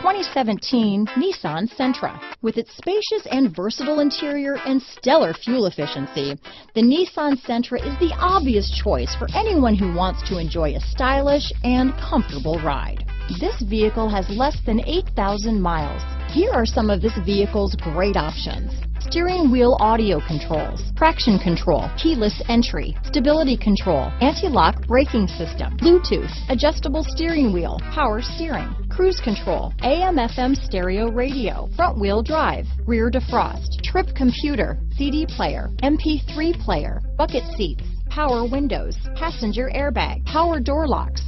2017 Nissan Sentra. With its spacious and versatile interior and stellar fuel efficiency, the Nissan Sentra is the obvious choice for anyone who wants to enjoy a stylish and comfortable ride. This vehicle has less than 8,000 miles. Here are some of this vehicle's great options: steering wheel audio controls, traction control, keyless entry, stability control, anti-lock braking system, Bluetooth, adjustable steering wheel, power steering, cruise control, AM/FM stereo radio, front wheel drive, rear defrost, trip computer, CD player, MP3 player, bucket seats, power windows, passenger airbag, power door locks.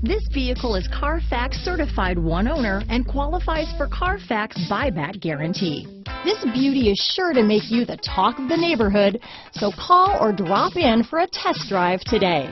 This vehicle is Carfax certified one owner and qualifies for Carfax buyback guarantee. This beauty is sure to make you the talk of the neighborhood, so call or drop in for a test drive today.